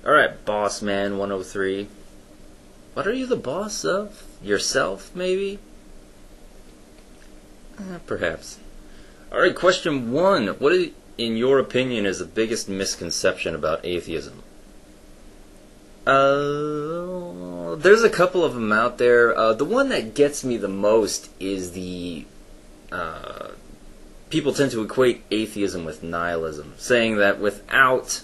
Alright, bossman 103. What are you the boss of? Yourself, maybe? Perhaps. Alright, question 1. What, in your opinion, is the biggest misconception about atheism? There's a couple of them out there. The one that gets me the most is people tend to equate atheism with nihilism, saying that without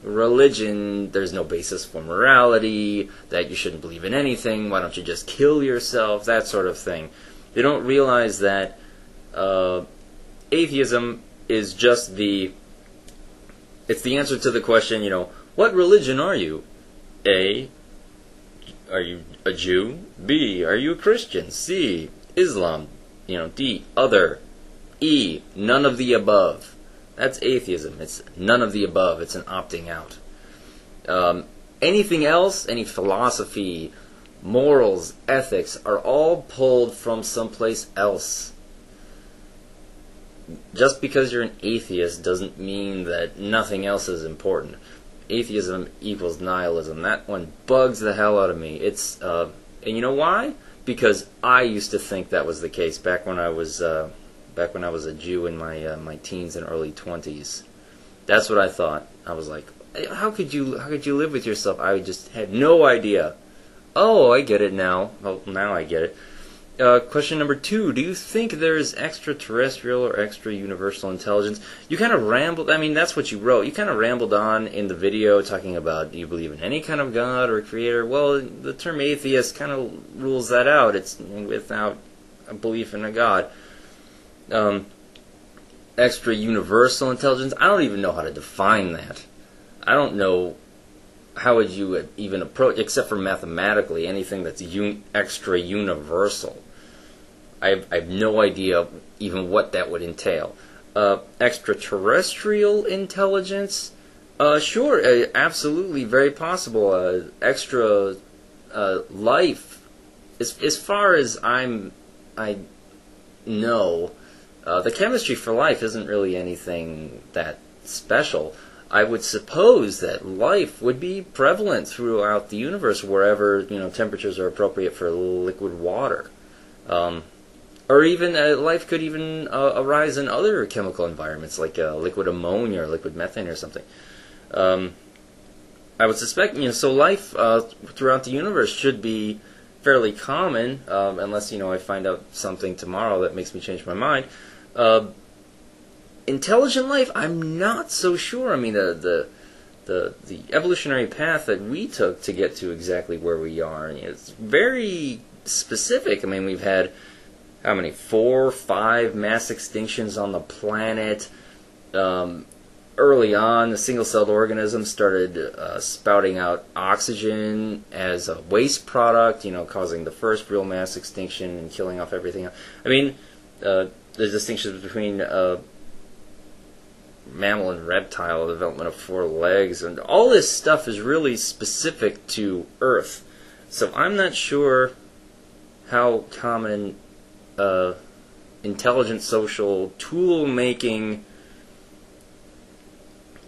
religion, there's no basis for morality, that you shouldn't believe in anything, why don't you just kill yourself, that sort of thing. They don't realize that atheism is just it's the answer to the question, what religion are you? A, are you a Jew? B, are you a Christian? C, Islam. D, other. E, none of the above. That's atheism. It's none of the above. It's an opting out. Anything else, any philosophy, morals, ethics, are all pulled from someplace else. Just because you're an atheist doesn't mean that nothing else is important. Atheism equals nihilism. That one bugs the hell out of me. And you know why? Because I used to think that was the case back when I was a Jew in my teens and early 20s. That's what I thought. I was like, how could you live with yourself? I just had no idea. Oh, I get it now. Well, now I get it. Question number 2. Do you think there's extraterrestrial or extra-universal intelligence? You kind of rambled, that's what you wrote. You kind of rambled on in the video talking about, do you believe in any kind of God or creator? Well, the term atheist kind of rules that out. It's without a belief in a God. Extra-universal intelligence? I don't even know how to define that. I don't know how would you even approach, except for mathematically, anything that's extra-universal. I have no idea even what that would entail. Extraterrestrial intelligence? Sure, absolutely, very possible. Extra life. As far as I know, the chemistry for life isn't really anything that special. I would suppose that life would be prevalent throughout the universe wherever temperatures are appropriate for liquid water, or even life could even arise in other chemical environments like liquid ammonia or liquid methane or something. I would suspect so life throughout the universe should be fairly common, unless I find out something tomorrow that makes me change my mind. Intelligent life, I'm not so sure. The evolutionary path that we took to get to exactly where we are, it's very specific. We've had, 4 or 5 mass extinctions on the planet. Early on, the single-celled organisms started spouting out oxygen as a waste product, causing the first real mass extinction and killing off everything else. There's distinctions between mammal and reptile, development of 4 legs, and all this stuff is really specific to Earth. So I'm not sure how common intelligent social tool-making,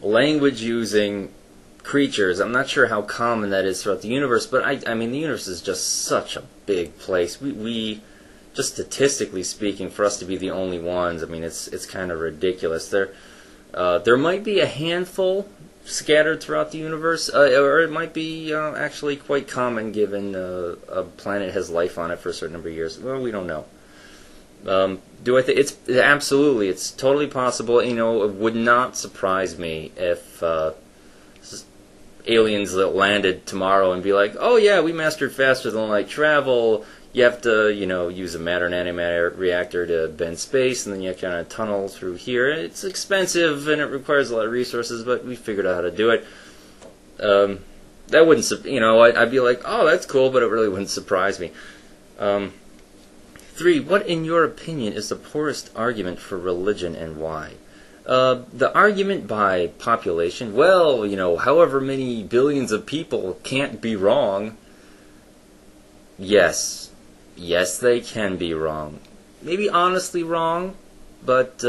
language-using creatures, I'm not sure how common that is throughout the universe, but the universe is just such a big place. We just statistically speaking, for us to be the only ones, it's kind of ridiculous. There might be a handful scattered throughout the universe, or it might be actually quite common given a planet has life on it for a certain number of years. Well, we don't know. Do I think it's absolutely? It's totally possible. It would not surprise me if aliens that landed tomorrow and be like, "Oh yeah, we mastered faster than light travel. You have to, use a matter and antimatter reactor to bend space, and then you kind of tunnel through here. It's expensive and it requires a lot of resources, but we figured out how to do it." That wouldn't, I'd be like, "Oh, that's cool," but it really wouldn't surprise me. 3. What, in your opinion, is the poorest argument for religion and why? The argument by population, well, however many billions of people can't be wrong. Yes, they can be wrong. Maybe honestly wrong, but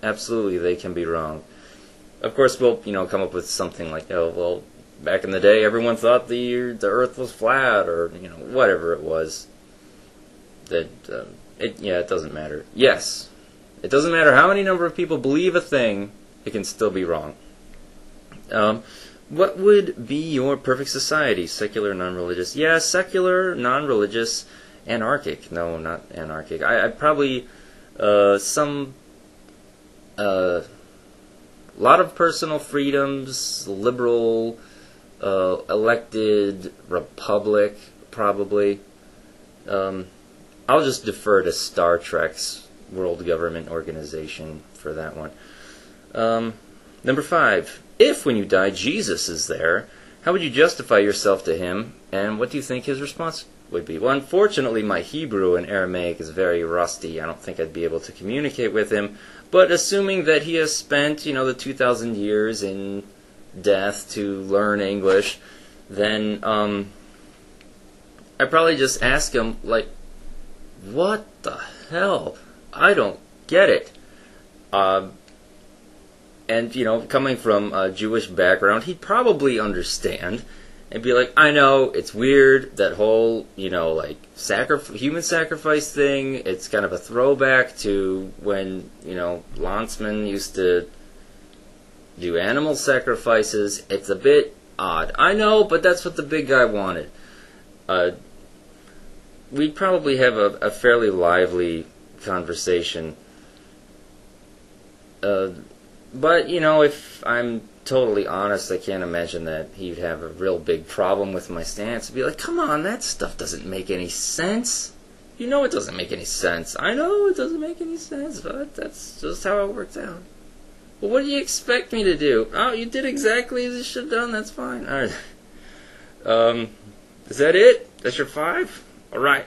absolutely they can be wrong. Of course, we'll come up with something like, back in the day, everyone thought the Earth was flat, or whatever it was. It doesn't matter. Yes, it doesn't matter how many number of people believe a thing; it can still be wrong. What would be your perfect society? Secular, non-religious? Yeah, secular, non-religious, anarchic. No, not anarchic. I'd probably some lot of personal freedoms, liberal, elected republic, probably. I'll just defer to Star Trek's World Government Organization for that one. Number 5. If, when you die, Jesus is there, how would you justify yourself to him, and what do you think his response would be? Well, unfortunately, my Hebrew and Aramaic is very rusty. I don't think I'd be able to communicate with him. But assuming that he has spent, the 2,000 years in death to learn English, then I'd probably just ask him, what the hell? I don't get it. And, coming from a Jewish background, he'd probably understand and be like, I know, it's weird, that whole, human sacrifice thing. It's kind of a throwback to when, Landsman used to do animal sacrifices. It's a bit odd. I know, but that's what the big guy wanted. We'd probably have a fairly lively conversation. But, if I'm totally honest, I can't imagine that he'd have a real big problem with my stance. He'd be like, come on, that stuff doesn't make any sense. It doesn't make any sense. I know it doesn't make any sense, but that's just how it works out. Well, what do you expect me to do? Oh, you did exactly as you should have done. That's fine. All right. Is that it? That's your 5? All right.